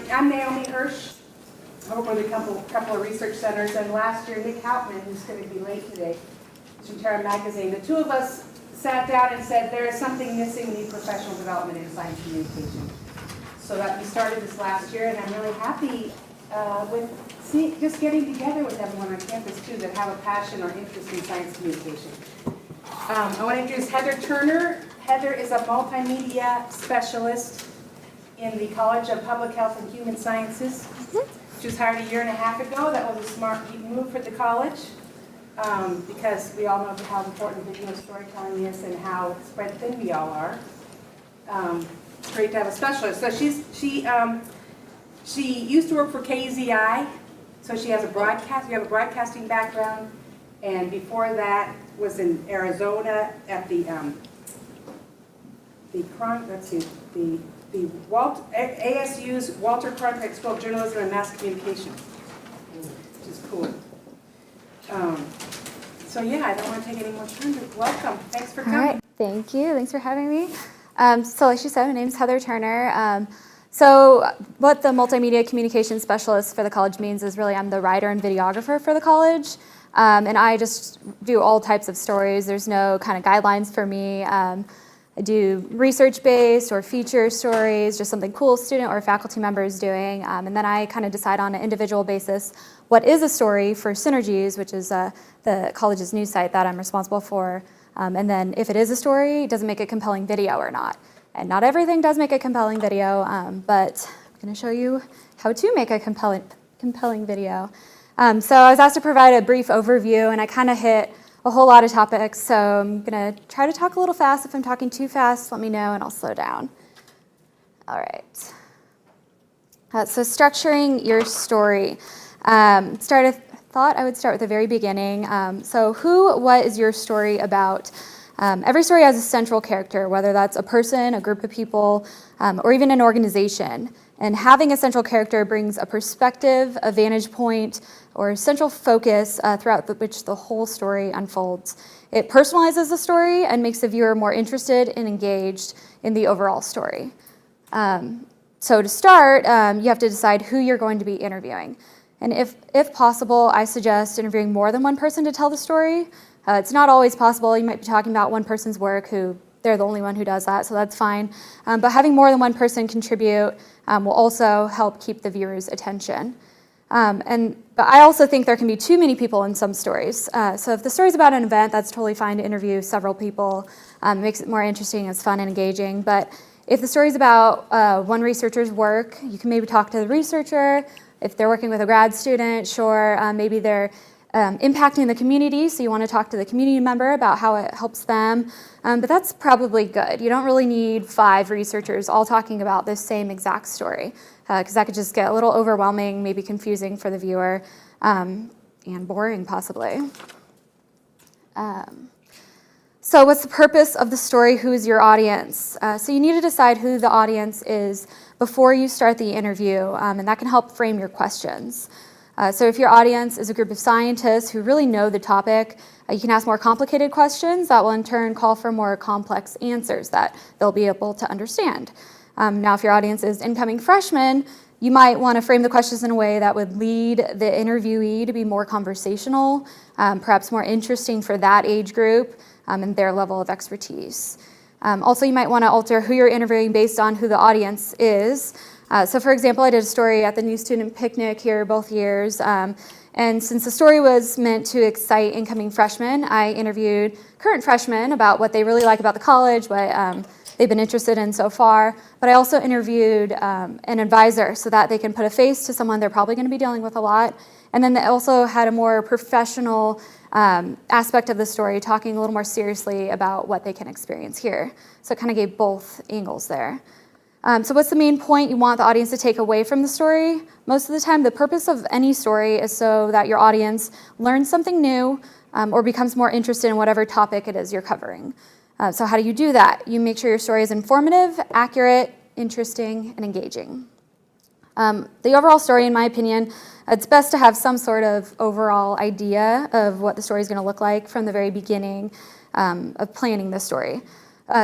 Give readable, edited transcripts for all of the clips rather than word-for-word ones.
I'm Naomi Hirsch. I work with a couple of research centers, and last year Nick Houtman, who's going to be late today, from Terra Magazine, the two of us sat down and said there is something missing in professional development in science communication. So that we started this last year, and I'm really happy with just getting together with everyone on campus too that have a passion or interest in science communication. I want to introduce Heather Turner. Heather is a multimedia specialist in the College of Public Health and Human Sciences. She was hired a year and a half ago. That was a smart move for the college because we all know how important video storytelling is and how spread thin we all are. It's great to have a specialist. So she used to work for KZI, so she has a broadcasting background, and before that was in Arizona at ASU's Walter Cronkite School of Journalism and Mass Communication, which is cool. So yeah, I don't want to take any more time, but welcome. Thanks for coming. All right, thank you. Thanks for having me. So like she said, my name's Heather Turner. So what the multimedia communication specialist for the college means is really I'm the writer and videographer for the college. And I just do all types of stories. There's no kind of guidelines for me. I do research-based or feature stories, just something cool a student or a faculty member is doing. And then I kind of decide on an individual basis what is a story for Synergies, which is the college's news site that I'm responsible for. And then if it is a story, does it make a compelling video or not? And not everything does make a compelling video, but I'm going to show you how to make a compelling video. So I was asked to provide a brief overview, and I kind of hit a whole lot of topics, so I'm going to try to talk a little fast. If I'm talking too fast, let me know, and I'll slow down. All right. So structuring your story. Thought I would start with the very beginning. So what is your story about? Every story has a central character, whether that's a person, a group of people, or even an organization. And having a central character brings a perspective, a vantage point, or a central focus throughout which the whole story unfolds. It personalizes the story and makes the viewer more interested and engaged in the overall story. So to start, you have to decide who you're going to be interviewing. And if possible, I suggest interviewing more than one person to tell the story. It's not always possible. You might be talking about one person's work who they're the only one who does that, so that's fine. But having more than one person contribute will also help keep the viewer's attention. But I also think there can be too many people in some stories. So if the story's about an event, that's totally fine to interview several people. It makes it more interesting, it's fun and engaging. But if the story's about one researcher's work, you can maybe talk to the researcher. If they're working with a grad student, sure, maybe they're impacting the community, so you want to talk to the community member about how it helps them. But that's probably good. You don't really need 5 researchers all talking about this same exact story, because that could just get a little overwhelming, maybe confusing for the viewer, and boring possibly. So what's the purpose of the story? Who is your audience? So you need to decide who the audience is before you start the interview, and that can help frame your questions. So if your audience is a group of scientists who really know the topic, you can ask more complicated questions that will in turn call for more complex answers that they'll be able to understand. Now, if your audience is incoming freshmen, you might want to frame the questions in a way that would lead the interviewee to be more conversational, perhaps more interesting for that age group and their level of expertise. Also, you might want to alter who you're interviewing based on who the audience is. So for example, I did a story at the New Student Picnic here both years, and since the story was meant to excite incoming freshmen, I interviewed current freshmen about what they really like about the college, what they've been interested in so far, but I also interviewed an advisor so that they can put a face to someone they're probably going to be dealing with a lot, and then they also had a more professional aspect of the story, talking a little more seriously about what they can experience here. So it kind of gave both angles there. So what's the main point you want the audience to take away from the story? Most of the time, the purpose of any story is so that your audience learns something new or becomes more interested in whatever topic it is you're covering. So how do you do that? You make sure your story is informative, accurate, interesting, and engaging. The overall story, in my opinion, it's best to have some sort of overall idea of what the story is going to look like from the very beginning of planning the story.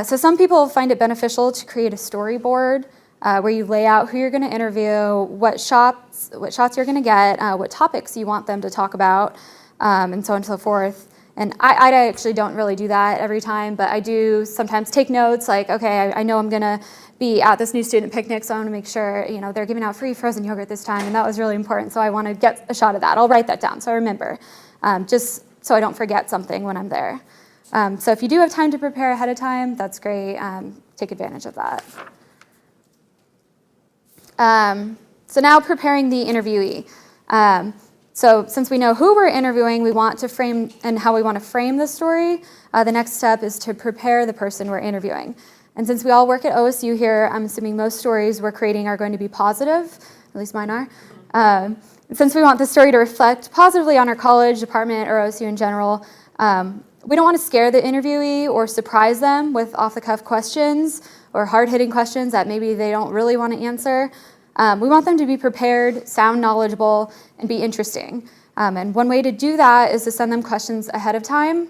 So some people find it beneficial to create a storyboard where you lay out who you're going to interview, what shots you're going to get, what topics you want them to talk about, and so on and so forth. And I actually don't really do that every time, but I do sometimes take notes like, okay, I know I'm going to be at this new student picnic, so I want to make sure, they're giving out free frozen yogurt this time, and that was really important, so I want to get a shot of that. I'll write that down so I remember, just so I don't forget something when I'm there. So if you do have time to prepare ahead of time, that's great. Take advantage of that. So now preparing the interviewee. So since we know who we're interviewing, we want to frame and how we want to frame the story. The next step is to prepare the person we're interviewing. And since we all work at OSU here, I'm assuming most stories we're creating are going to be positive, at least mine are. Since we want the story to reflect positively on our college, department, or OSU in general, we don't want to scare the interviewee or surprise them with off-the-cuff questions or hard-hitting questions that maybe they don't really want to answer. We want them to be prepared, sound knowledgeable, and be interesting. And one way to do that is to send them questions ahead of time.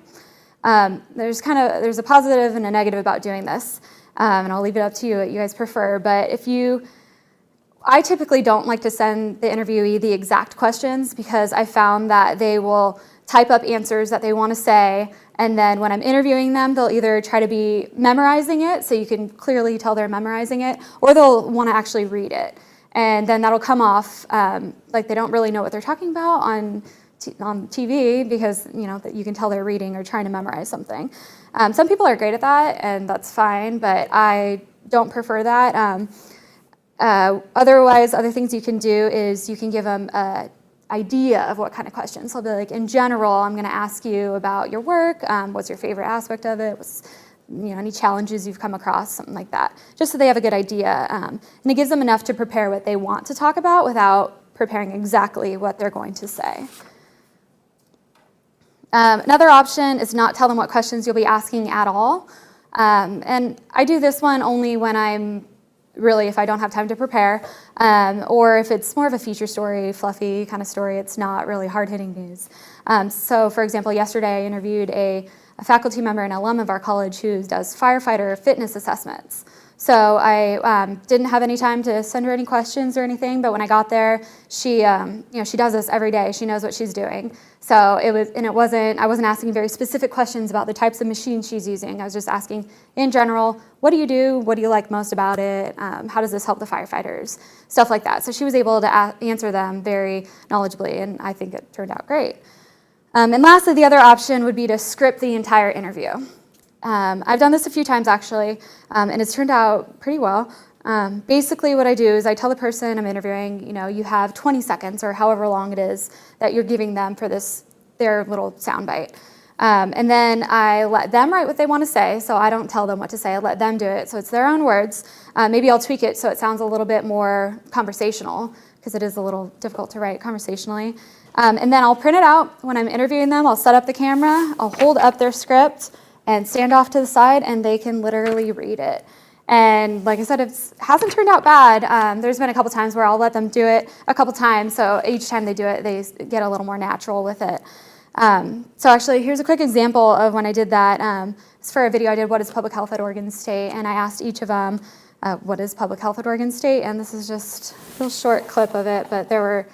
There's a positive and a negative about doing this, and I'll leave it up to you what you guys prefer. But I typically don't like to send the interviewee the exact questions because I found that they will type up answers that they want to say, and then when I'm interviewing them, they'll either try to be memorizing it, so you can clearly tell they're memorizing it, or they'll want to actually read it. And then that'll come off like they don't really know what they're talking about on TV because you can tell they're reading or trying to memorize something. Some people are great at that, and that's fine, but I don't prefer that. Otherwise, other things you can do is you can give them an idea of what kind of questions. So I'll be like, in general, I'm going to ask you about your work. What's your favorite aspect of it? Any challenges you've come across, something like that, just so they have a good idea. And it gives them enough to prepare what they want to talk about without preparing exactly what they're going to say. Another option is not tell them what questions you'll be asking at all. And I do this one only when if I don't have time to prepare, or if it's more of a feature story, fluffy kind of story, it's not really hard-hitting news. So for example, yesterday I interviewed a faculty member and alum of our college who does firefighter fitness assessments. So I didn't have any time to send her any questions or anything, but when I got there, she does this every day. She knows what she's doing. So I wasn't asking very specific questions about the types of machines she's using. I was just asking, in general, what do you do? What do you like most about it? How does this help the firefighters? Stuff like that. So she was able to answer them very knowledgeably, and I think it turned out great. And lastly, the other option would be to script the entire interview. I've done this a few times actually, and it's turned out pretty well. Basically what I do is I tell the person I'm interviewing, you have 20 seconds or however long it is that you're giving them for their little soundbite. And then I let them write what they want to say, so I don't tell them what to say, I let them do it, so it's their own words. Maybe I'll tweak it so it sounds a little bit more conversational, because it is a little difficult to write conversationally. And then I'll print it out. When I'm interviewing them, I'll set up the camera, I'll hold up their script, and stand off to the side, and they can literally read it. And like I said, it hasn't turned out bad. There's been a couple times where I'll let them do it a couple times, so each time they do it, they get a little more natural with it. So actually, here's a quick example of when I did that. It's for a video I did, What is Public Health at Oregon State? And I asked each of them, what is public health at Oregon State? And this is just a real short clip of it, but there were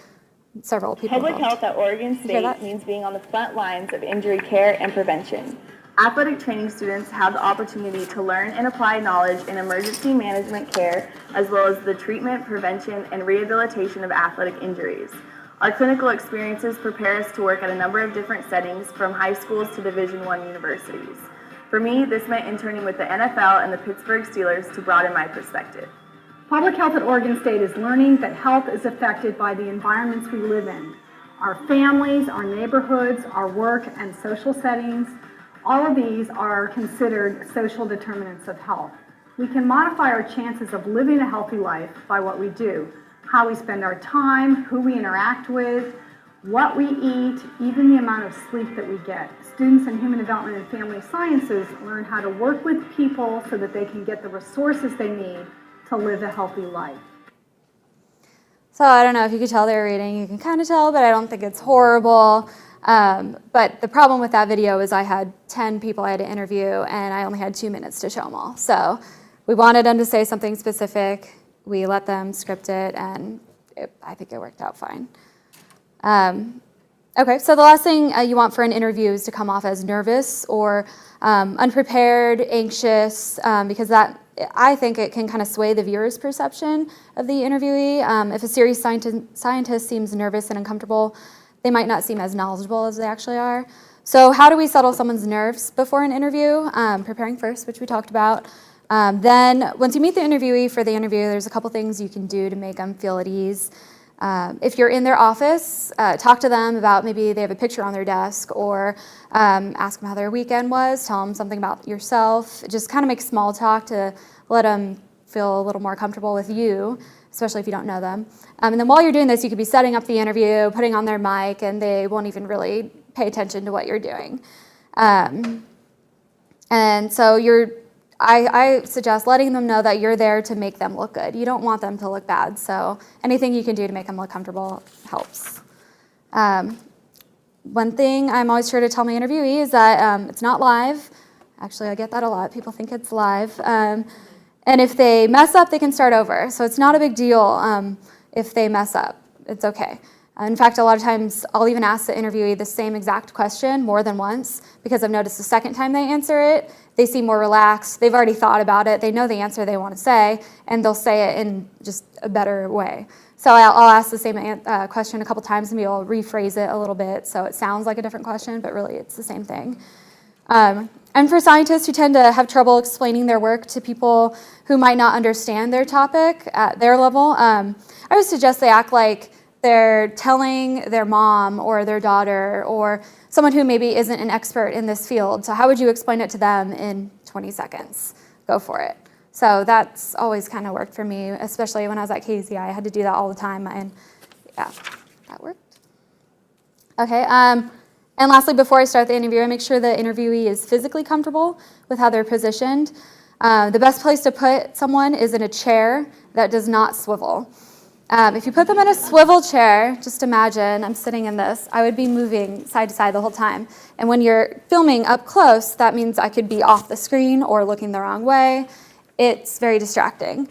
several people Public involved. health at Oregon State means being on the front lines of injury care and prevention. Athletic training students have the opportunity to learn and apply knowledge in emergency management care, as well as the treatment, prevention, and rehabilitation of athletic injuries. Our clinical experiences prepare us to work at a number of different settings, from high schools to Division I universities. For me, this meant interning with the NFL and the Pittsburgh Steelers to broaden my perspective. Public health at Oregon State is learning that health is affected by the environments we live in. Our families, our neighborhoods, our work and social settings, all of these are considered social determinants of health. We can modify our chances of living a healthy life by what we do, how we spend our time, who we interact with, what we eat, even the amount of sleep that we get. Students in human development and family sciences learn how to work with people so that they can get the resources they need to live a healthy life. So I don't know if you could tell they were reading. You can kind of tell, but I don't think it's horrible. But the problem with that video is I had 10 people I had to interview, and I only had 2 minutes to show them all. So we wanted them to say something specific. We let them script it, and I think it worked out fine. Okay, so the last thing you want for an interview is to come off as nervous or unprepared, anxious, because I think it can kind of sway the viewer's perception of the interviewee. If a serious scientist seems nervous and uncomfortable, they might not seem as knowledgeable as they actually are. So how do we settle someone's nerves before an interview? Preparing first, which we talked about. Then once you meet the interviewee for the interview, there's a couple things you can do to make them feel at ease. If you're in their office, talk to them about maybe they have a picture on their desk, or ask them how their weekend was, tell them something about yourself. Just kind of make small talk to let them feel a little more comfortable with you, especially if you don't know them. And then while you're doing this, you could be setting up the interview, putting on their mic, and they won't even really pay attention to what you're doing. And so I suggest letting them know that you're there to make them look good. You don't want them to look bad, so anything you can do to make them look comfortable helps. One thing I'm always sure to tell my interviewee is that it's not live. Actually, I get that a lot. People think it's live. And if they mess up, they can start over. So it's not a big deal if they mess up. It's okay. In fact, a lot of times I'll even ask the interviewee the same exact question more than once, because I've noticed the second time they answer it, they seem more relaxed. They've already thought about it. They know the answer they want to say, and they'll say it in just a better way. So I'll ask the same question a couple times, and we'll rephrase it a little bit so it sounds like a different question, but really it's the same thing. And for scientists who tend to have trouble explaining their work to people who might not understand their topic at their level, I would suggest they act like they're telling their mom or their daughter or someone who maybe isn't an expert in this field. So how would you explain it to them in 20 seconds? Go for it. So that's always kind of worked for me, especially when I was at KZI. I had to do that all the time, and yeah, that worked. Okay, and lastly, before I start the interview, I make sure the interviewee is physically comfortable with how they're positioned. The best place to put someone is in a chair that does not swivel. If you put them in a swivel chair, just imagine I'm sitting in this, I would be moving side to side the whole time. And when you're filming up close, that means I could be off the screen or looking the wrong way. It's very distracting.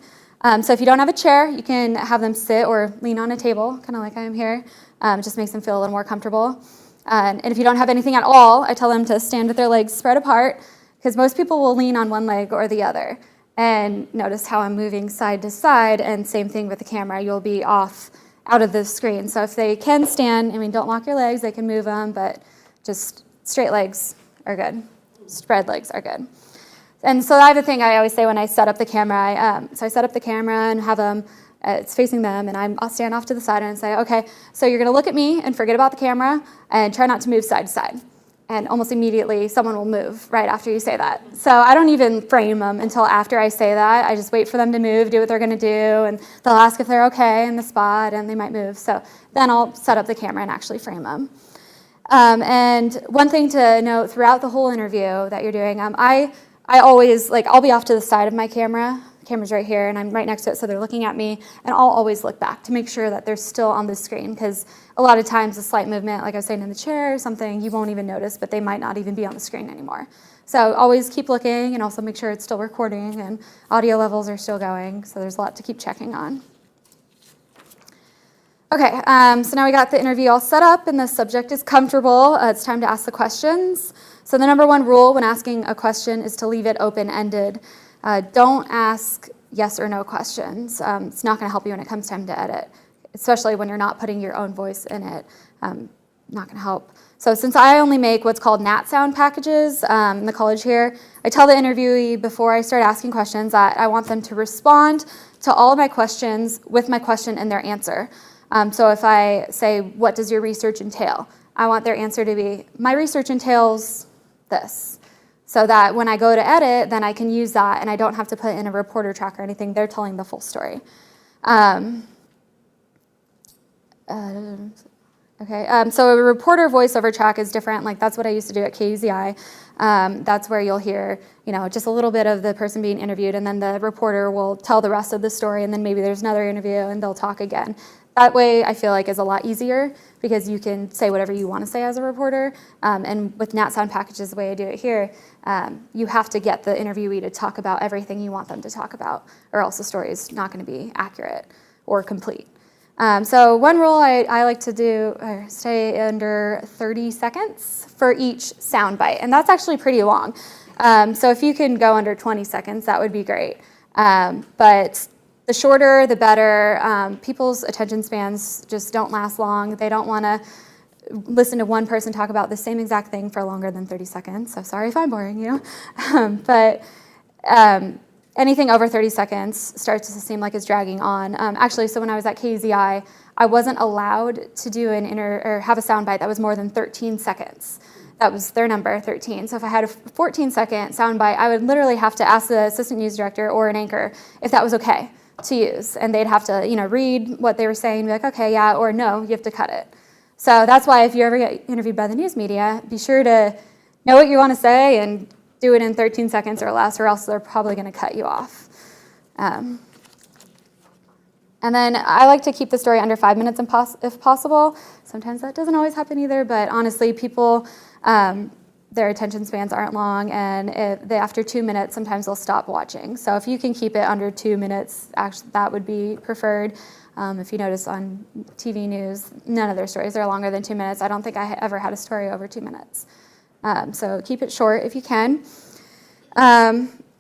So if you don't have a chair, you can have them sit or lean on a table, kind of like I am here. It just makes them feel a little more comfortable. And if you don't have anything at all, I tell them to stand with their legs spread apart, because most people will lean on one leg or the other. And notice how I'm moving side to side, and same thing with the camera. You'll be off out of the screen. So if they can stand, I mean, don't lock your legs, they can move them, but just straight legs are good. Spread legs are good. And so I have a thing I always say when I set up the camera. So I set up the camera and have them, it's facing them, and I'll stand off to the side and say, okay, so you're gonna look at me and forget about the camera and try not to move side to side. And almost immediately someone will move right after you say that. So I don't even frame them until after I say that. I just wait for them to move, do what they're gonna do, and they'll ask if they're okay in the spot, and they might move. So then I'll set up the camera and actually frame them. And one thing to note throughout the whole interview that you're doing, I always, I'll be off to the side of my camera. The camera's right here, and I'm right next to it, so they're looking at me, and I'll always look back to make sure that they're still on the screen, because a lot of times a slight movement, like I was saying in the chair or something, you won't even notice, but they might not even be on the screen anymore. So always keep looking, and also make sure it's still recording and audio levels are still going, so there's a lot to keep checking on. Okay, so now we got the interview all set up, and the subject is comfortable. It's time to ask the questions. So the number one rule when asking a question is to leave it open-ended. Don't ask yes or no questions. It's not going to help you when it comes time to edit, especially when you're not putting your own voice in it. Not going to help. So since I only make what's called NAT sound packages in the college here, I tell the interviewee before I start asking questions that I want them to respond to all of my questions with my question and their answer. So if I say, what does your research entail? I want their answer to be, my research entails this. So that when I go to edit, then I can use that, and I don't have to put in a reporter track or anything. They're telling the full story. So a reporter voiceover track is different. That's what I used to do at KUZI. That's where you'll hear, just a little bit of the person being interviewed, and then the reporter will tell the rest of the story, and then maybe there's another interview, and they'll talk again. that way I feel like is a lot easier because you can say whatever you want to say as a reporter. And with Nat Sound packages, the way I do it here, you have to get the interviewee to talk about everything you want them to talk about, or else the story is not going to be accurate or complete. So one rule I like to do, or stay under 30 seconds for each soundbite, and that's actually pretty long. So if you can go under 20 seconds, that would be great. But the shorter, the better. People's attention spans just don't last long. They don't want to listen to one person talk about the same exact thing for longer than 30 seconds. So sorry if I'm boring you. But anything over 30 seconds starts to seem like it's dragging on. Actually, so when I was at KZI, I wasn't allowed to do or have a soundbite that was more than 13 seconds. That was their number, 13. So if I had a 14-second soundbite, I would literally have to ask the assistant news director or an anchor if that was okay to use. And they'd have to, read what they were saying and be like, okay, yeah, or no, you have to cut it. So that's why if you ever get interviewed by the news media, be sure to know what you want to say and do it in 13 seconds or less, or else they're probably going to cut you off. And then I like to keep the story under 5 minutes if possible. Sometimes that doesn't always happen either, but honestly, people, their attention spans aren't long, and after 2 minutes, sometimes they'll stop watching. So if you can keep it under 2 minutes, actually, that would be preferred. If you notice on TV news, none of their stories are longer than 2 minutes. I don't think I ever had a story over 2 minutes. So keep it short if you can.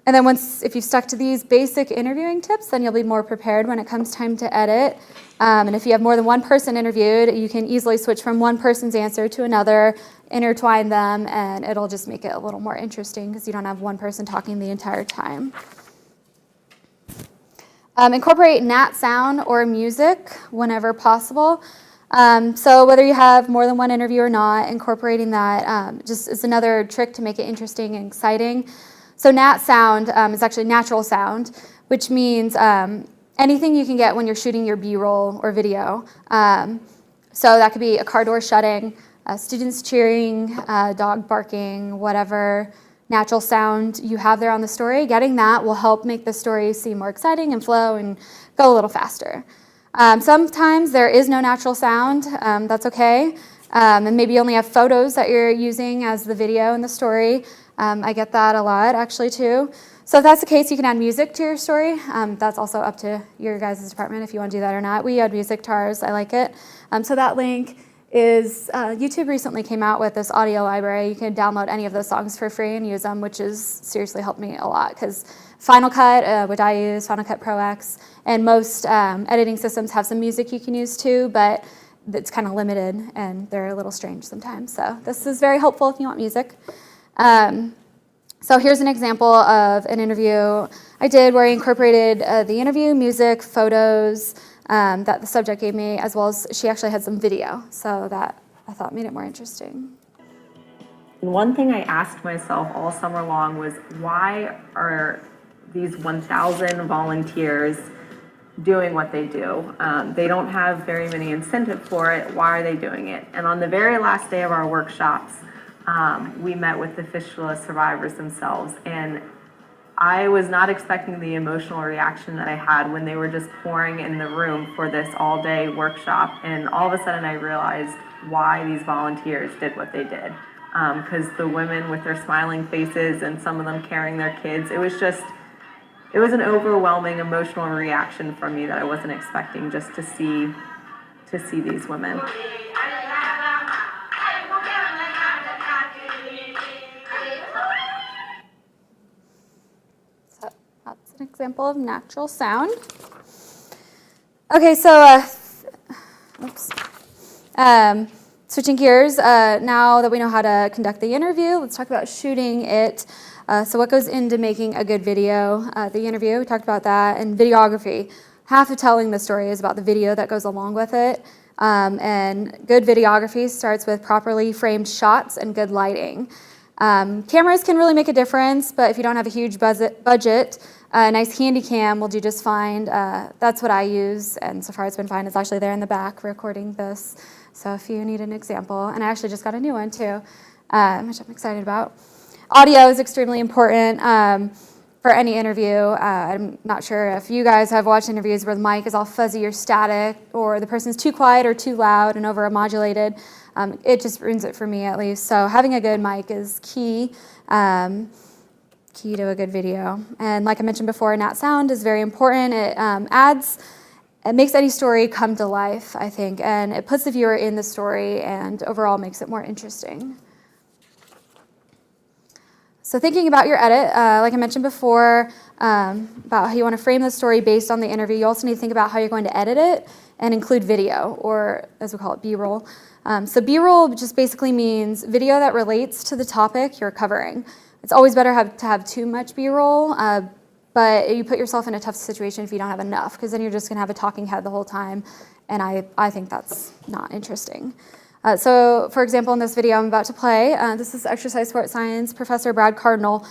And then if you've stuck to these basic interviewing tips, then you'll be more prepared when it comes time to edit. And if you have more than one person interviewed, you can easily switch from one person's answer to another, intertwine them, and it'll just make it a little more interesting because you don't have one person talking the entire time. Incorporate Nat sound or music whenever possible. So whether you have more than one interview or not, incorporating that just is another trick to make it interesting and exciting. So Nat sound is actually natural sound, which means anything you can get when you're shooting your B-roll or video. So that could be a car door shutting, students cheering, dog barking, whatever natural sound you have there on the story. Getting that will help make the story seem more exciting and flow and go a little faster. Sometimes there is no natural sound. That's okay. And maybe you only have photos that you're using as the video in the story. I get that a lot, actually, too. So if that's the case, you can add music to your story. That's also up to your guys' department if you want to do that or not. We add music to ours. I like it. So that link is YouTube recently came out with this audio library. You can download any of those songs for free and use them, which has seriously helped me a lot because Final Cut, which I use, Final Cut Pro X, and most editing systems have some music you can use too, but it's kind of limited and they're a little strange sometimes. So this is very helpful if you want music. So here's an example of an interview I did where I incorporated the interview, music, photos that the subject gave me, as well as she actually had some video. So that I thought made it more interesting. One thing I asked myself all summer long was, why are these 1,000 volunteers doing what they do? They don't have very many incentive for it. Why are they doing it? And on the very last day of our workshops, we met with the fistula survivors themselves, and I was not expecting the emotional reaction that I had when they were just pouring in the room for this all-day workshop, and all of a sudden I realized why these volunteers did what they did. Because the women with their smiling faces and some of them carrying their kids, it was an overwhelming emotional reaction from me that I wasn't expecting, just to see these women. So that's an example of natural sound. Okay, so switching gears, now that we know how to conduct the interview, let's talk about shooting it. So what goes into making a good video? The interview, we talked about that, and videography. Half of telling the story is about the video that goes along with it. And good videography starts with properly framed shots and good lighting. Cameras can really make a difference, but if you don't have a huge budget, a nice handy cam will do just fine. That's what I use, and so far it's been fine. It's actually there in the back recording this. So if you need an example, and I actually just got a new one too, which I'm excited about. Audio is extremely important. for any interview. I'm not sure if you guys have watched interviews where the mic is all fuzzy or static, or the person's too quiet or too loud and over-modulated. It just ruins it for me, at least. So having a good mic is key. Key to a good video. And like I mentioned before, Nat Sound is very important. It makes any story come to life, I think, and it puts the viewer in the story and overall makes it more interesting. So thinking about your edit, like I mentioned before, about how you want to frame the story based on the interview, you also need to think about how you're going to edit it and include video, or as we call it, B-roll. So B-roll just basically means video that relates to the topic you're covering. It's always better to have too much B-roll, but you put yourself in a tough situation if you don't have enough, because then you're just going to have a talking head the whole time, and I think that's not interesting. So, for example, in this video I'm about to play, this is exercise sports science professor Brad Cardinal.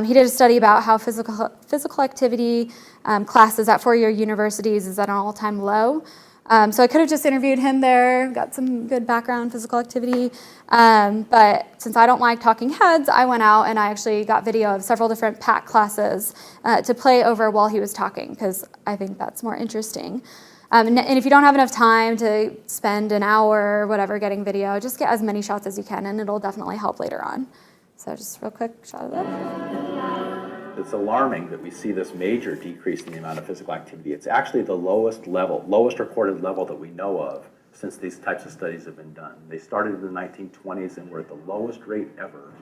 He did a study about how physical activity classes at four-year universities is at an all-time low. So I could have just interviewed him there, got some good background physical activity, but since I don't like talking heads, I went out and I actually got video of several different PAC classes to play over while he was talking, because I think that's more interesting. And if you don't have enough time to spend an hour or whatever getting video, just get as many shots as you can, and it'll definitely help later on. So just a real quick shot of that. It's alarming that we see this major decrease in the amount of physical activity. It's actually the lowest recorded level that we know of since these types of studies have been done. They started in the 1920s and we're at the lowest rate ever,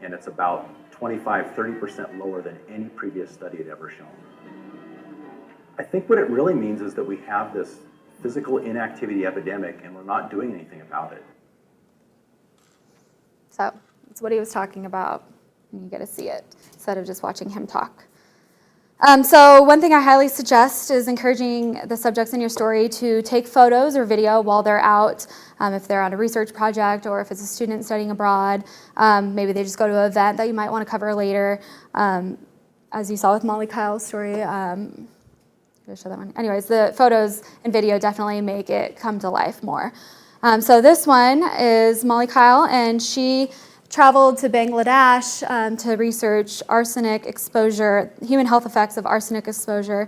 and it's about 25-30% lower than any previous study had ever shown. I think what it really means is that we have this physical inactivity epidemic and we're not doing anything about it. So that's what he was talking about, and you get to see it instead of just watching him talk. So one thing I highly suggest is encouraging the subjects in your story to take photos or video while they're out, if they're on a research project or if it's a student studying abroad. Maybe they just go to an event that you might want to cover later. As you saw with Molly Kyle's story, show that one. Anyways, the photos and video definitely make it come to life more. So this one is Molly Kyle, and she traveled to Bangladesh to research arsenic exposure, human health effects of arsenic exposure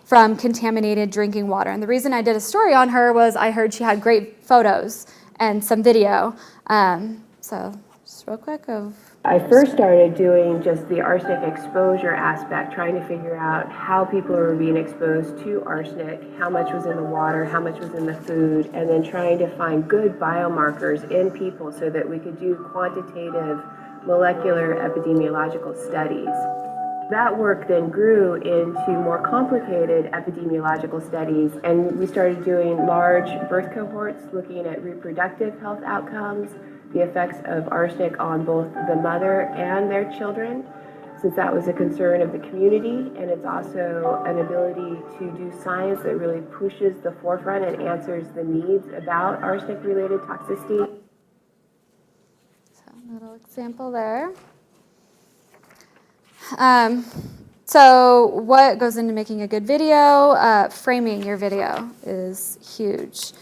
from contaminated drinking water. And the reason I did a story on her was I heard she had great photos and some video. So just real quick of... I first started doing just the arsenic exposure aspect, trying to figure out how people were being exposed to arsenic, how much was in the water, how much was in the food, and then trying to find good biomarkers in people so that we could do quantitative molecular epidemiological studies. That work then grew into more complicated epidemiological studies, and we started doing large birth cohorts looking at reproductive health outcomes, the effects of arsenic on both the mother and their children, since that was a concern of the community, and it's also an ability to do science that really pushes the forefront and answers the needs about arsenic-related toxicity. So a little example there. So what goes into making a good video? Framing your video is huge.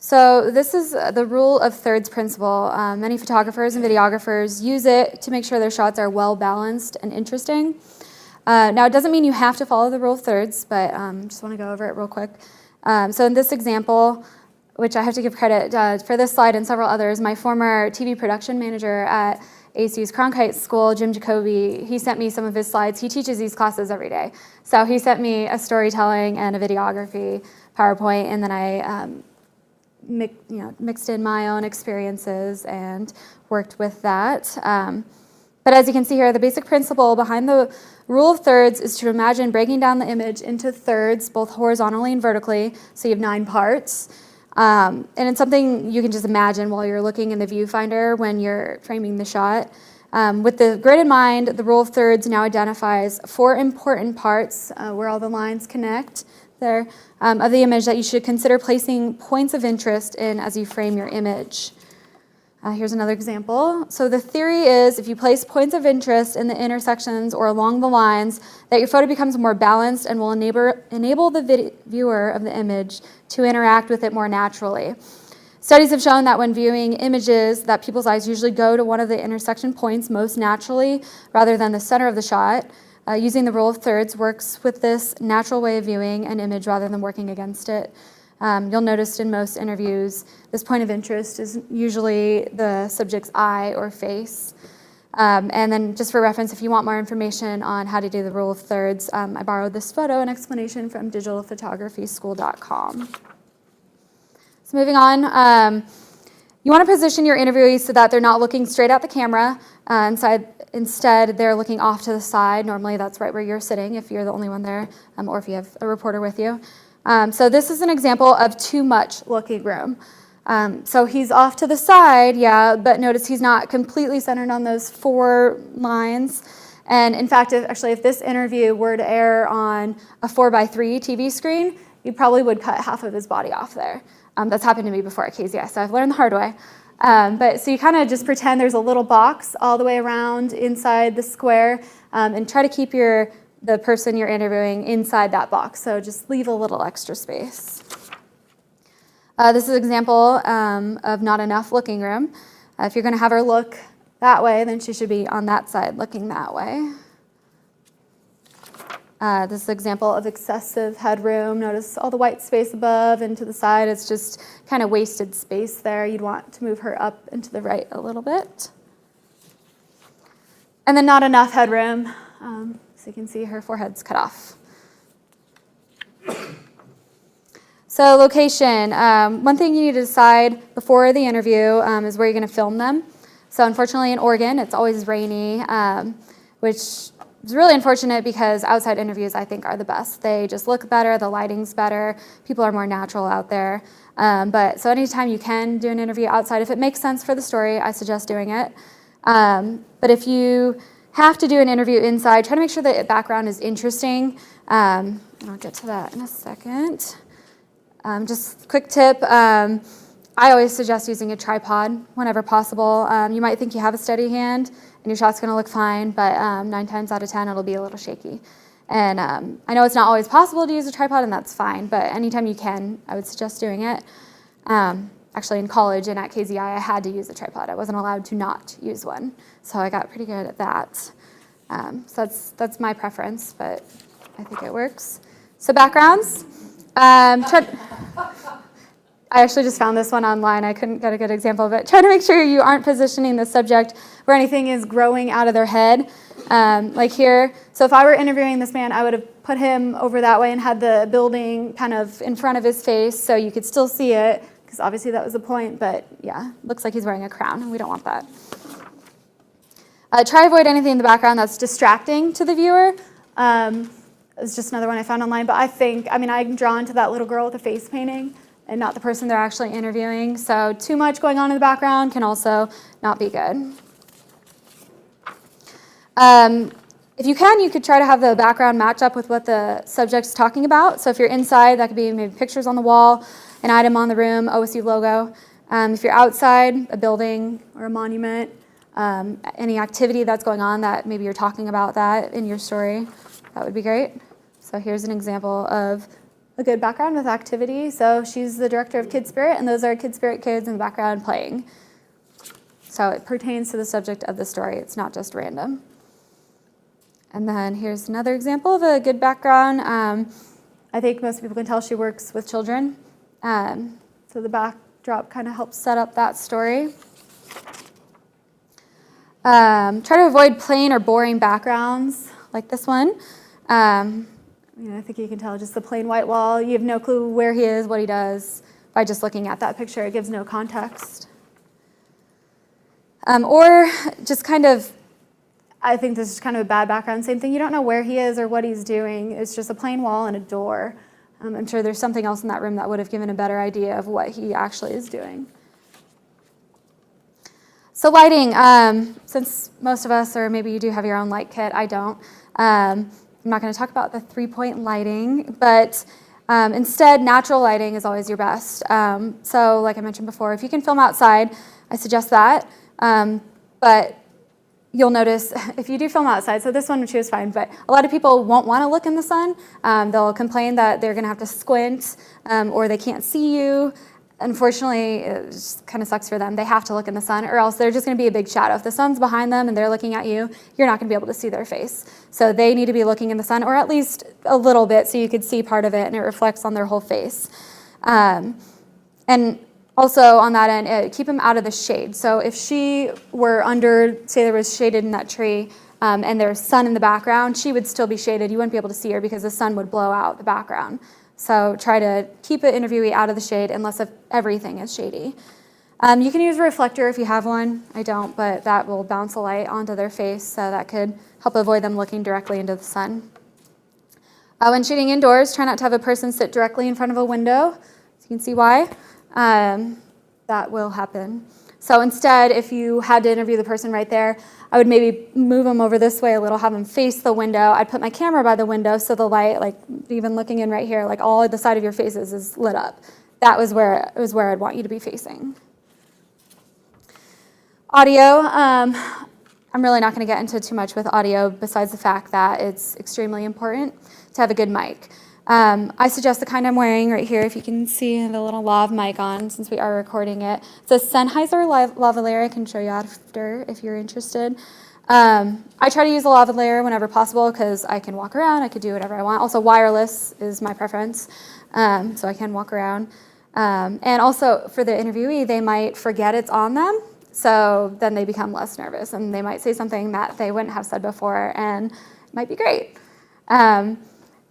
So this is the rule of thirds principle. Many photographers and videographers use it to make sure their shots are well balanced and interesting. Now it doesn't mean you have to follow the rule of thirds, but just want to go over it real quick. So in this example, which I have to give credit for this slide and several others, my former TV production manager at ACU's Cronkite School, Jim Jacoby, he sent me some of his slides. He teaches these classes every day. So he sent me a storytelling and a videography PowerPoint, and then I mixed in my own experiences and worked with that. But as you can see here, the basic principle behind the rule of thirds is to imagine breaking down the image into thirds, both horizontally and vertically, so you have 9 parts. And it's something you can just imagine while you're looking in the viewfinder when you're framing the shot. With the grid in mind, the rule of thirds now identifies 4 important parts where all the lines connect there of the image that you should consider placing points of interest in as you frame your image. Here's another example. So the theory is if you place points of interest in the intersections or along the lines, that your photo becomes more balanced and will enable the viewer of the image to interact with it more naturally. Studies have shown that when viewing images, that people's eyes usually go to one of the intersection points most naturally rather than the center of the shot. Using the rule of thirds works with this natural way of viewing an image rather than working against it. You'll notice in most interviews, this point of interest is usually the subject's eye or face. And then just for reference, if you want more information on how to do the rule of thirds, I borrowed this photo and explanation from digitalphotographyschool.com. So moving on, you want to position your interviewees so that they're not looking straight at the camera. Instead, they're looking off to the side. Normally, that's right where you're sitting if you're the only one there, or if you have a reporter with you. So this is an example of too much looking room. So he's off to the side, yeah, but notice he's not completely centered on those 4 lines. And in fact, if this interview were to air on a 4x3 TV screen, you probably would cut half of his body off there. That's happened to me before at KZI, so I've learned the hard way. But so you kind of just pretend there's a little box all the way around inside the square, and try to keep the person you're interviewing inside that box. So just leave a little extra space. This is an example of not enough looking room. If you're going to have her look that way, then she should be on that side looking that way. This is an example of excessive headroom. Notice all the white space above and to the side. It's just kind of wasted space there. You'd want to move her up and to the right a little bit. And then not enough headroom. So you can see her forehead's cut off. So location. One thing you need to decide before the interview is where you're going to film them. So unfortunately in Oregon, it's always rainy, which is really unfortunate because outside interviews, I think, are the best. They just look better, the lighting's better, people are more natural out there. So anytime you can do an interview outside, if it makes sense for the story, I suggest doing it. But if you have to do an interview inside, try to make sure that the background is interesting. I'll get to that in a second. Just quick tip, I always suggest using a tripod whenever possible. You might think you have a steady hand and your shot's going to look fine, but 9 times out of 10 it'll be a little shaky. And I know it's not always possible to use a tripod, and that's fine, but anytime you can, I would suggest doing it. Actually, in college and at KZI, I had to use a tripod. I wasn't allowed to not use one, so I got pretty good at that. So that's my preference, but I think it works. So backgrounds. I actually just found this one online. I couldn't get a good example of it. Try to make sure you aren't positioning the subject where anything is growing out of their head, like here. So if I were interviewing this man, I would have put him over that way and had the building kind of in front of his face so you could still see it, because obviously that was the point, but yeah, looks like he's wearing a crown, and we don't want that. Try to avoid anything in the background that's distracting to the viewer. It's just another one I found online, but I'm drawn to that little girl with the face painting and not the person they're actually interviewing. So too much going on in the background can also not be good. If you can, you could try to have the background match up with what the subject's talking about. So if you're inside, that could be maybe pictures on the wall, an item on the room, OSU logo. If you're outside, a building or a monument, any activity that's going on that maybe you're talking about that in your story, that would be great. So here's an example of a good background with activity. So she's the director of Kid Spirit, and those are Kid Spirit kids in the background playing. So it pertains to the subject of the story. It's not just random. And then here's another example of a good background. I think most people can tell she works with children. So the backdrop kind of helps set up that story. Try to avoid plain or boring backgrounds like this one. I think you can tell just the plain white wall. You have no clue where he is, what he does. By just looking at that picture, it gives no context. Or just kind of, I think this is kind of a bad background. Same thing, you don't know where he is or what he's doing. It's just a plain wall and a door. I'm sure there's something else in that room that would have given a better idea of what he actually is doing. So lighting, since most of us, or maybe you do have your own light kit, I don't. I'm not going to talk about the 3-point lighting, but instead, natural lighting is always your best. So like I mentioned before, if you can film outside, I suggest that. But you'll notice if you do film outside, so this one she was fine, but a lot of people won't want to look in the sun. They'll complain that they're going to have to squint or they can't see you. unfortunately, it just kind of sucks for them. They have to look in the sun or else they're just going to be a big shadow. If the sun's behind them and they're looking at you, you're not going to be able to see their face. So they need to be looking in the sun or at least a little bit so you could see part of it and it reflects on their whole face. And also on that end, keep them out of the shade. So if she were under, say there was shaded in that tree, and there's sun in the background, she would still be shaded. You wouldn't be able to see her because the sun would blow out the background. So try to keep an interviewee out of the shade unless if everything is shady. You can use a reflector if you have one. I don't, but that will bounce a light onto their face, so that could help avoid them looking directly into the sun. When shooting indoors, try not to have a person sit directly in front of a window. So you can see why. That will happen. So instead, if you had to interview the person right there, I would maybe move them over this way a little, have them face the window. I'd put my camera by the window so the light, like even looking in right here, like all the side of your faces is lit up. That was where I'd want you to be facing. Audio, I'm really not going to get into too much with audio besides the fact that it's extremely important to have a good mic. I suggest the kind I'm wearing right here, if you can see the little lav mic on, since we are recording it. It's a Sennheiser lavalier. I can show you after if you're interested. I try to use a lavalier whenever possible because I can walk around, I could do whatever I want. Also, wireless is my preference, so I can walk around. And also, for the interviewee, they might forget it's on them, so then they become less nervous, and they might say something that they wouldn't have said before, and it might be great.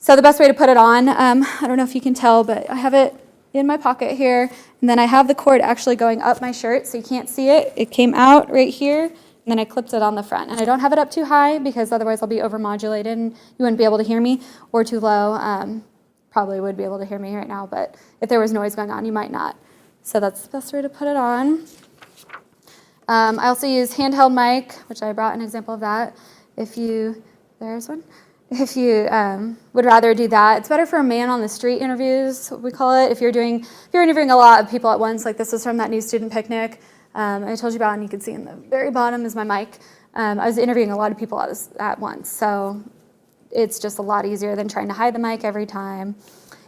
So the best way to put it on, I don't know if you can tell, but I have it in my pocket here, and then I have the cord actually going up my shirt, so you can't see it. It came out right here, and then I clipped it on the front. And I don't have it up too high because otherwise I'll be overmodulated and you wouldn't be able to hear me, or too low. Probably would be able to hear me right now, but if there was noise going on, you might not. So that's the best way to put it on. I also use handheld mic, which I brought an example of that. There's one. If you would rather do that, it's better for a man on the street interviews, we call it. If you're interviewing a lot of people at once, like this is from that new student picnic I told you about, and you can see in the very bottom is my mic. I was interviewing a lot of people at once, so it's just a lot easier than trying to hide the mic every time.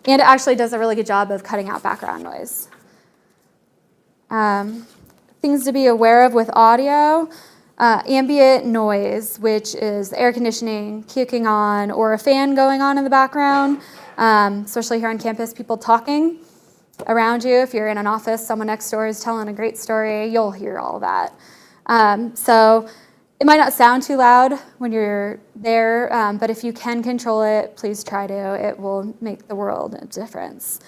And it actually does a really good job of cutting out background noise. Things to be aware of with audio. Ambient noise, which is air conditioning kicking on or a fan going on in the background, especially here on campus, people talking around you. If you're in an office, someone next door is telling a great story, you'll hear all of that. So it might not sound too loud when you're there, but if you can control it, please try to. It will make the world a difference.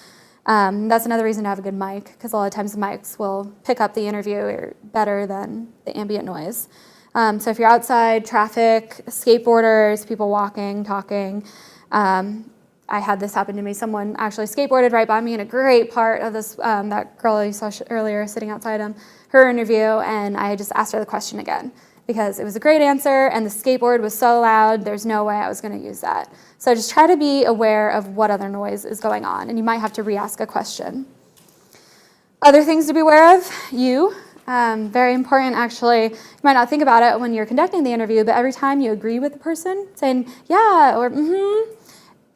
That's another reason to have a good mic, because a lot of times the mics will pick up the interview better than the ambient noise. So if you're outside, traffic, skateboarders, people walking, talking. I had this happen to me. Someone actually skateboarded right by me in a great part of this, that girl you saw earlier sitting outside her interview, and I just asked her the question again because it was a great answer and the skateboard was so loud, there's no way I was going to use that. So just try to be aware of what other noise is going on, and you might have to re-ask a question. Other things to be aware of, very important actually. You might not think about it when you're conducting the interview, but every time you agree with the person, saying yeah or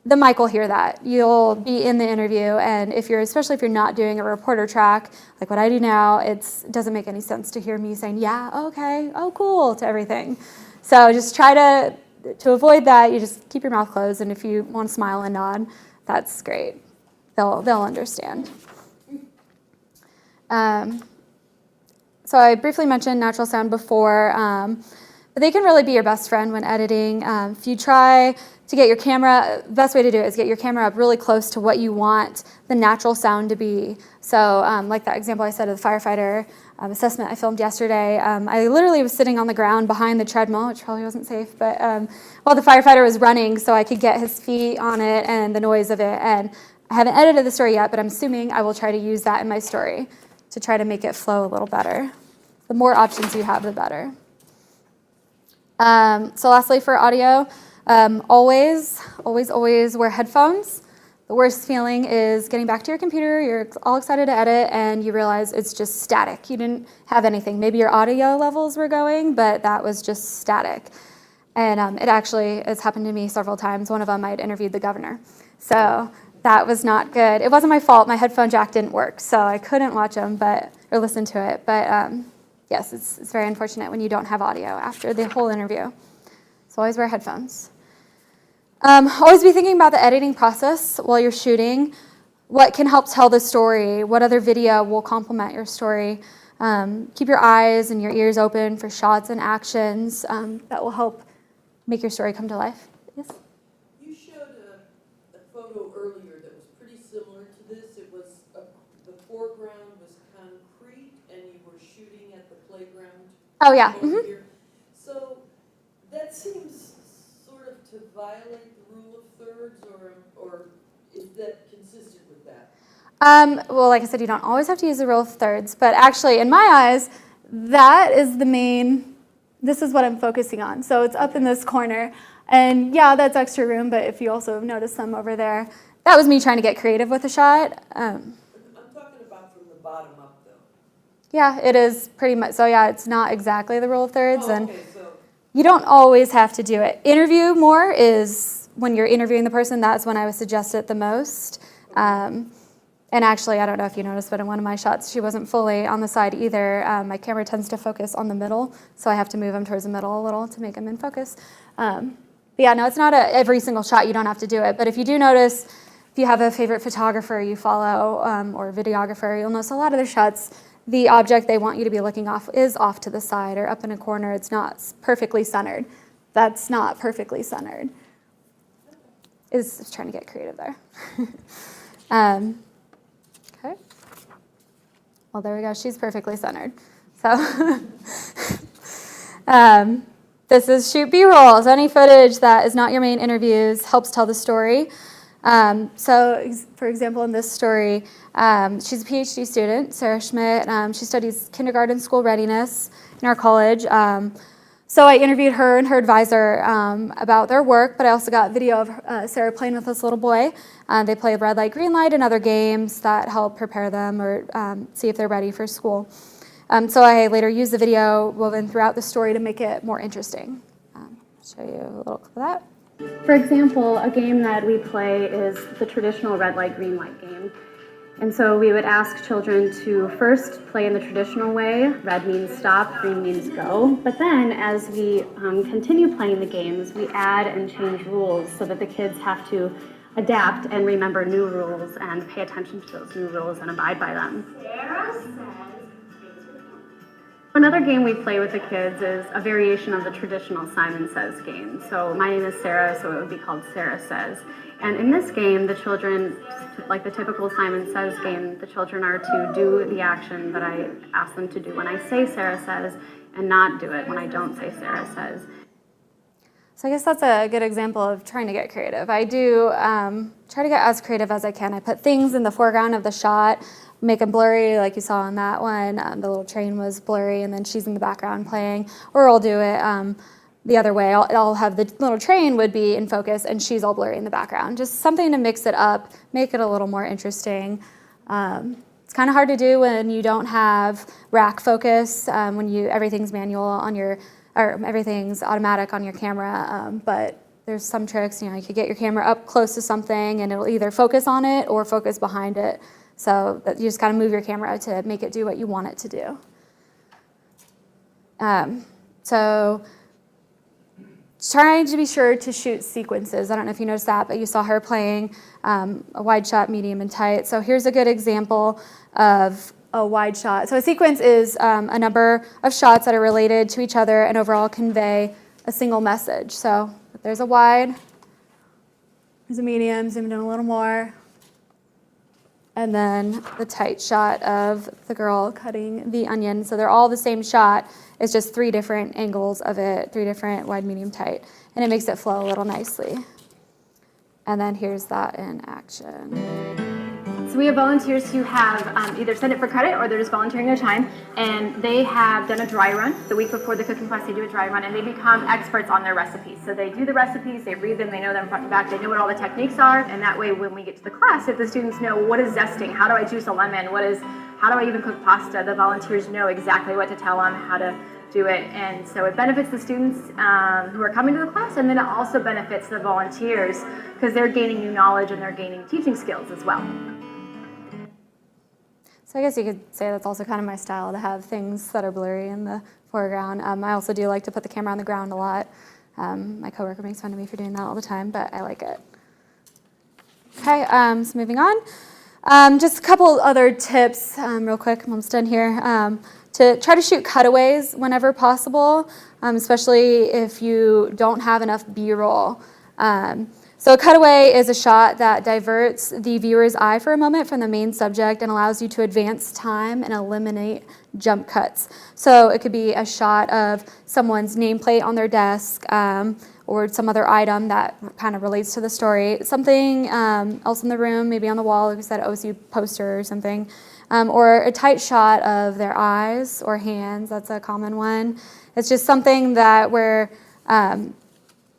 the mic will hear that. You'll be in the interview, and especially if you're not doing a reporter track, like what I do now, it doesn't make any sense to hear me saying yeah, okay, oh cool to everything. So just try to avoid that. You just keep your mouth closed, and if you want to smile and nod, that's great. They'll understand. So I briefly mentioned natural sound before, but they can really be your best friend when editing. If you try to get your camera, the best way to do it is get your camera up really close to what you want the natural sound to be. So like that example I said of the firefighter assessment I filmed yesterday, I literally was sitting on the ground behind the treadmill, which probably wasn't safe, but while the firefighter was running so I could get his feet on it and the noise of it. And I haven't edited the story yet, but I'm assuming I will try to use that in my story to try to make it flow a little better. The more options you have, the better. So lastly, for audio, always wear headphones. The worst feeling is getting back to your computer, you're all excited to edit, and you realize it's just static. You didn't have anything. Maybe your audio levels were going, but that was just static. And it's happened to me several times. One of them, I'd interviewed the governor. So that was not good. It wasn't my fault. My headphone jack didn't work, so I couldn't watch them or listen to it. But yes, it's very unfortunate when you don't have audio after the whole interview. So always wear headphones. Always be thinking about the editing process while you're shooting. What can help tell the story? What other video will complement your story? Keep your eyes and your ears open for shots and actions that will help make your story come to life. Yes? You showed a photo earlier that was pretty similar to this. It was, the foreground was concrete and you were shooting at the playground. Oh, yeah. over here. So that seems sort of to violate the rule of thirds, or is that consistent with that? Well, like I said, you don't always have to use the rule of thirds, but actually, in my eyes, that is the main, this is what I'm focusing on. So it's up in this corner, and yeah, that's extra room, but if you also notice them over there, that was me trying to get creative with the shot. I'm talking about from the bottom up, though. Yeah, it is pretty much, so yeah, it's not exactly the rule of thirds, Oh, and okay, so you don't always have to do it. Interview more is when you're interviewing the person, that's when I would suggest it the most. And actually, I don't know if you noticed, but in one of my shots, she wasn't fully on the side either. My camera tends to focus on the middle, so I have to move them towards the middle a little to make them in focus. But yeah, no, it's not every single shot, you don't have to do it. But if you do notice, if you have a favorite photographer you follow or videographer, you'll notice a lot of the shots, the object they want you to be looking off is off to the side or up in a corner. It's not perfectly centered. That's not perfectly centered. Is trying to get creative there. Okay. Well, there we go. She's perfectly centered. So this is shoot B-roll. So any footage that is not your main interviews helps tell the story. So for example, in this story, she's a PhD student, Sarah Schmidt. She studies kindergarten school readiness in our college. So I interviewed her and her advisor about their work, but I also got video of Sarah playing with this little boy. They play red light, green light, and other games that help prepare them or see if they're ready for school. So I later used the video woven throughout the story to make it more interesting. I'll show you a little clip of that. For example, a game that we play is the traditional red light, green light game. And so we would ask children to first play in the traditional way. Red means stop, green means go. But then as we continue playing the games, we add and change rules so that the kids have to adapt and remember new rules and pay attention to those new rules and abide by them. Another game we play with the kids is a variation of the traditional Simon Says game. So my name is Sarah, so it would be called Sarah Says. And in this game, the children, like the typical Simon Says game, the children are to do the action that I ask them to do when I say Sarah Says and not do it when I don't say Sarah Says. So I guess that's a good example of trying to get creative. I do try to get as creative as I can. I put things in the foreground of the shot, make them blurry like you saw on that one. The little train was blurry and then she's in the background playing. Or I'll do it the other way. I'll have the little train would be in focus and she's all blurry in the background. Just something to mix it up, make it a little more interesting. It's kind of hard to do when you don't have rack focus, when everything's manual on your, or everything's automatic on your camera. But there's some tricks, you could get your camera up close to something and it'll either focus on it or focus behind it. So that you just kind of move your camera to make it do what you want it to do. So trying to be sure to shoot sequences. I don't know if you noticed that, but you saw her playing a wide shot, medium, and tight. So here's a good example of a wide shot. So a sequence is a number of shots that are related to each other and overall convey a single message. So if there's a wide, there's a medium, zoom in a little more, and then the tight shot of the girl cutting the onion. So they're all the same shot. It's just 3 different angles of it, 3 different wide, medium, tight. And it makes it flow a little nicely. And then here's that in action. So we have volunteers who have either signed up for credit or they're just volunteering their time, and they have done a dry run. The week before the cooking class, they do a dry run, and they become experts on their recipes. So they do the recipes, they read them, they know them front to back, they know what all the techniques are, and that way when we get to the class, if the students know what is zesting, how do I juice a lemon, how do I even cook pasta, the volunteers know exactly what to tell them, how to do it. And so it benefits the students who are coming to the class, and then it also benefits the volunteers because they're gaining new knowledge and they're gaining teaching skills as well. So I guess you could say that's also kind of my style, to have things that are blurry in the foreground. I also do like to put the camera on the ground a lot. My coworker makes fun of me for doing that all the time, but I like it. Okay, so moving on. Just a couple other tips real quick, I'm almost done here. To try to shoot cutaways whenever possible, especially if you don't have enough B-roll. So a cutaway is a shot that diverts the viewer's eye for a moment from the main subject and allows you to advance time and eliminate jump cuts. So it could be a shot of someone's nameplate on their desk or some other item that kind of relates to the story. Something else in the room, maybe on the wall, like we said, OSU poster or something. Or a tight shot of their eyes or hands, that's a common one. It's just something that where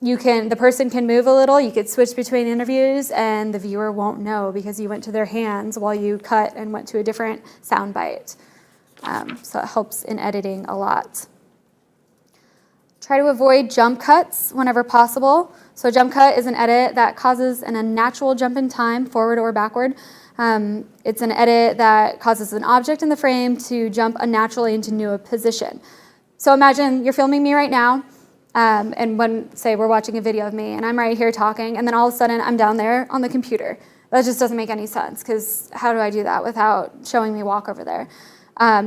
the person can move a little, you could switch between interviews and the viewer won't know because you went to their hands while you cut and went to a different sound bite. So it helps in editing a lot. Try to avoid jump cuts whenever possible. So a jump cut is an edit that causes an unnatural jump in time, forward or backward. It's an edit that causes an object in the frame to jump unnaturally into a new position. So imagine you're filming me right now, and when, say, we're watching a video of me, and I'm right here talking, and then all of a sudden I'm down there on the computer. That just doesn't make any sense, because how do I do that without showing me walk over there?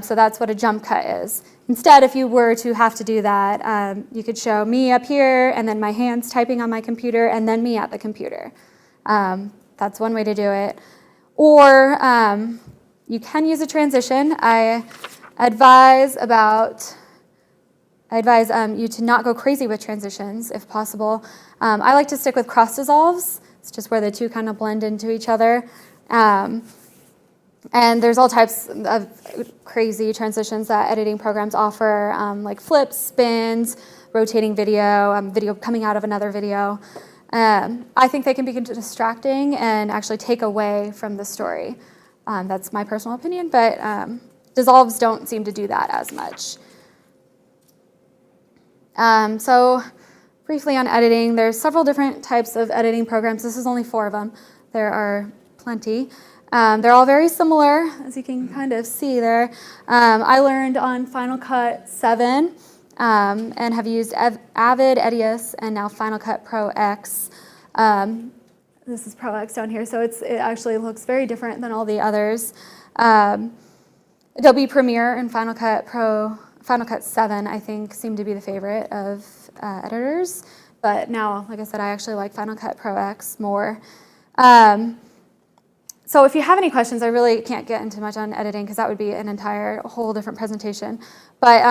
So that's what a jump cut is. Instead, if you were to have to do that, you could show me up here, and then my hands typing on my computer, and then me at the computer. That's one way to do it. Or you can use a transition. I advise you to not go crazy with transitions if possible. I like to stick with cross dissolves. It's just where the two kind of blend into each other. And there's all types of crazy transitions that editing programs offer, like flips, spins, rotating video, video coming out of another video. I think they can be distracting and actually take away from the story. That's my personal opinion, but dissolves don't seem to do that as much. So briefly on editing, there's several different types of editing programs. This is only 4 of them. There are plenty. They're all very similar, as you can kind of see there. I learned on Final Cut 7 and have used Avid, Edius, and now Final Cut Pro X. This is Pro X down here, so it actually looks very different than all the others. Adobe Premiere and Final Cut 7, I think, seem to be the favorite of editors. But now, like I said, I actually like Final Cut Pro X more. So if you have any questions, I really can't get into much on editing because that would be an entire whole different presentation. But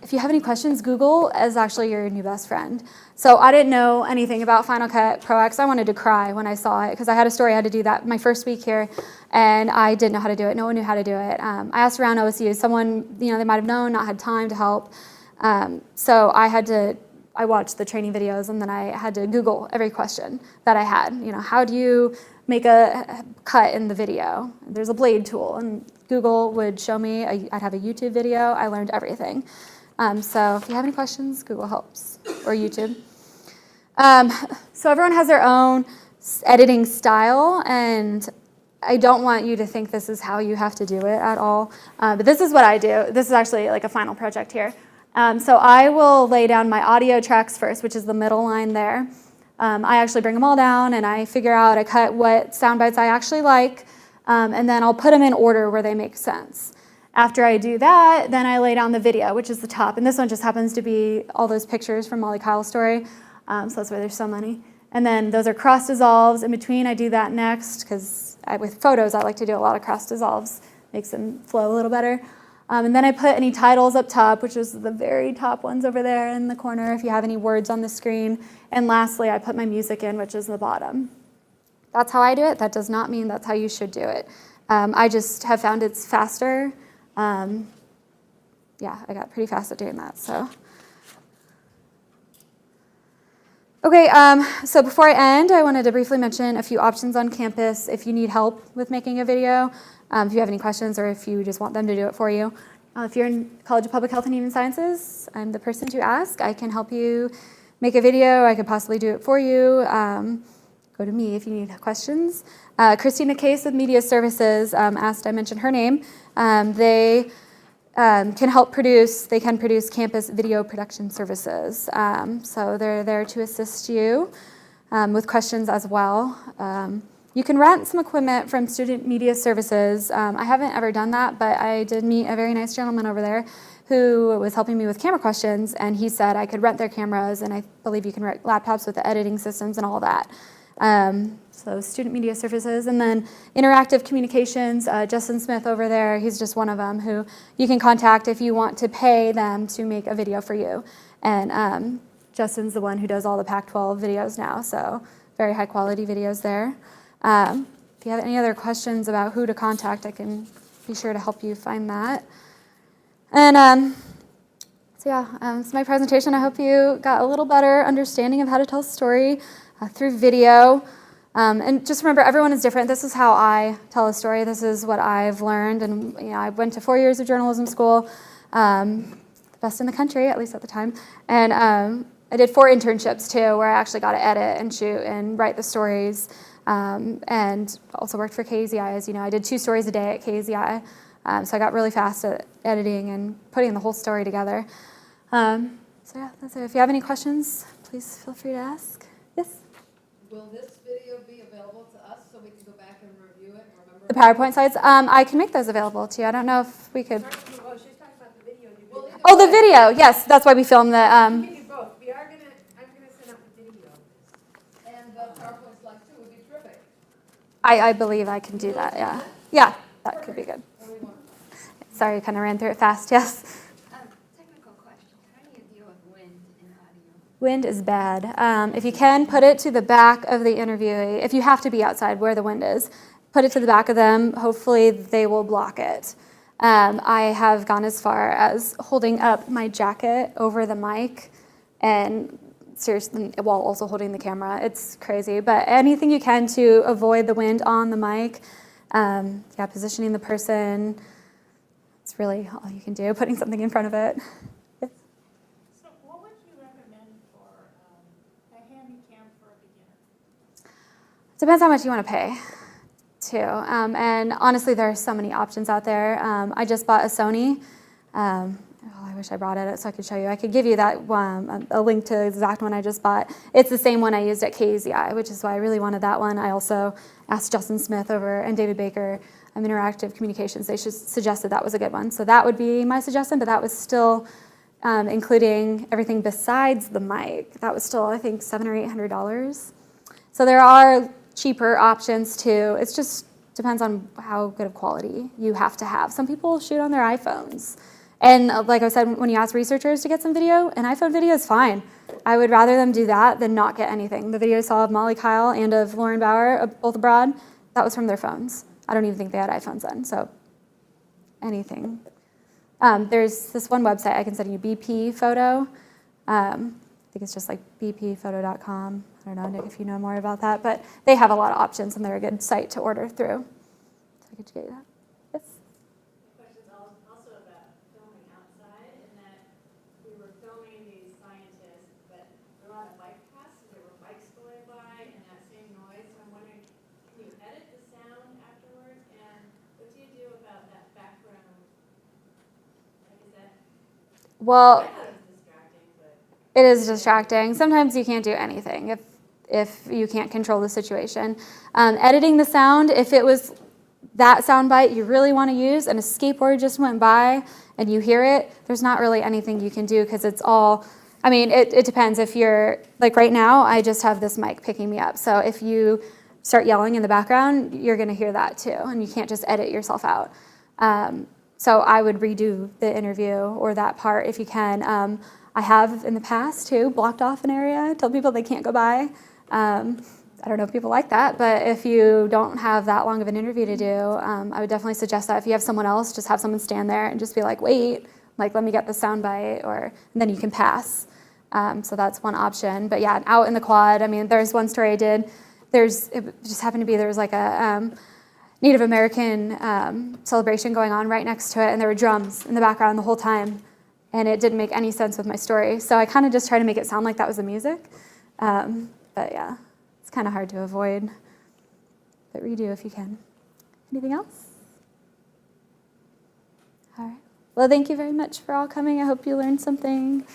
if you have any questions, Google is actually your new best friend. So I didn't know anything about Final Cut Pro X. I wanted to cry when I saw it because I had a story I had to do that my first week here, and I didn't know how to do it. No one knew how to do it. I asked around OSU. Someone, they might have known, not had time to help. So I watched the training videos, and then I had to Google every question that I had. How do you make a cut in the video? There's a blade tool, and Google would show me. I'd have a YouTube video. I learned everything. So if you have any questions, Google helps, or YouTube. So everyone has their own editing style, and I don't want you to think this is how you have to do it at all. But this is what I do. This is actually like a final project here. So I will lay down my audio tracks first, which is the middle line there. I actually bring them all down, and I cut what sound bites I actually like, and then I'll put them in order where they make sense. After I do that, then I lay down the video, which is the top. And this one just happens to be all those pictures from Molly Kyle's story, so that's why there's so many. And then those are cross dissolves. In between, I do that next, because with photos, I like to do a lot of cross dissolves. Makes them flow a little better. And then I put any titles up top, which is the very top ones over there in the corner, if you have any words on the screen. And lastly, I put my music in, which is the bottom. That's how I do it. That does not mean that's how you should do it. I just have found it's faster. Yeah, I got pretty fast at doing that, so. Okay, so before I end, I wanted to briefly mention a few options on campus if you need help with making a video. If you have any questions or if you just want them to do it for you. If you're in College of Public Health and Human Sciences, I'm the person to ask. I can help you make a video. I could possibly do it for you. Go to me if you need questions. Christina Case with Media Services asked, I mentioned her name. They can produce campus video production services. So they're there to assist you with questions as well. You can rent some equipment from Student Media Services. I haven't ever done that, but I did meet a very nice gentleman over there who was helping me with camera questions, and he said I could rent their cameras, and I believe you can rent laptops with the editing systems and all that. So Student Media Services, and then Interactive Communications, Justin Smith over there, he's just one of them who you can contact if you want to pay them to make a video for you. And Justin's the one who does all the Pac-12 videos now, so very high quality videos there. If you have any other questions about who to contact, I can be sure to help you find that. And it's my presentation. I hope you got a little better understanding of how to tell a story through video. And just remember, everyone is different. This is how I tell a story. This is what I've learned. And I went to 4 years of journalism school, the best in the country, at least at the time. And I did 4 internships too, where I actually got to edit and shoot and write the stories. And also worked for KZI. As you know, I did 2 stories a day at KZI. So I got really fast at editing and putting the whole story together. That's it. If you have any questions, please feel free to ask. Yes? Will this video be available to us so we can go back and review it and remember? The PowerPoint slides? I can make those available to you. I don't know if we could. Oh, she's talking about the video. Oh, the video. Yes, that's why we filmed the. We can do both. I'm gonna send out the video. And the PowerPoint slides too would be terrific. I believe I can do that. Yeah. Yeah, that could be good. Sorry, kind of ran through it fast. Yes. Technical question. How do you deal with wind in audio? Wind is bad. If you can, put it to the back of the interviewee. If you have to be outside where the wind is, put it to the back of them. Hopefully they will block it. I have gone as far as holding up my jacket over the mic and seriously, while also holding the camera. It's crazy, but anything you can to avoid the wind on the mic. Positioning the person. It's really all you can do, putting something in front of it. Yes. So what would you recommend for a handy cam for a beginner? Depends how much you want to pay, too. And honestly, there are so many options out there. I just bought a Sony. I wish I brought it so I could show you. I could give you that one, a link to the exact one I just bought. It's the same one I used at KZI, which is why I really wanted that one. I also asked Justin Smith and David Baker, Interactive Communications. They suggested that was a good one. So that would be my suggestion, but that was still including everything besides the mic. That was still, I think, $700 or $800. So there are cheaper options too. It just depends on how good of quality you have to have. Some people shoot on their iPhones. And like I said, when you ask researchers to get some video, an iPhone video is fine. I would rather them do that than not get anything. The video I saw of Molly Kyle and of Lauren Bauer, both abroad, that was from their phones. I don't even think they had iPhones then, so anything. There's this one website I can send you, BP Photo. I think it's just like bpphoto.com. I don't know, Nick, if you know more about that, but they have a lot of options and they're a good site to order through. So I could get you that. Yes? The question's also about filming outside, in that we were filming these scientists, but there were a lot of bike paths, there were bikes going by and that same noise. So I'm wondering, can you edit the sound afterwards? And what do you do about that background? Like, is that? Well, I thought it was distracting, but. it is distracting. Sometimes you can't do anything if you can't control the situation. Editing the sound, if it was that sound bite you really want to use and a skateboard just went by and you hear it, there's not really anything you can do because it's all, it depends. If you're, like right now, I just have this mic picking me up. So if you start yelling in the background, you're going to hear that too, and you can't just edit yourself out. So I would redo the interview or that part if you can. I have in the past too blocked off an area, told people they can't go by. I don't know if people like that, but if you don't have that long of an interview to do, I would definitely suggest that if you have someone else, just have someone stand there and just be like, wait, like let me get the sound bite, and then you can pass. So that's one option. But yeah, out in the quad, there's one story I did. It just happened to be there was like a Native American celebration going on right next to it, and there were drums in the background the whole time, and it didn't make any sense with my story. So I kind of just tried to make it sound like that was the music. But yeah, it's kind of hard to avoid. But redo if you can. Anything else? All right. Well, thank you very much for all coming. I hope you learned something.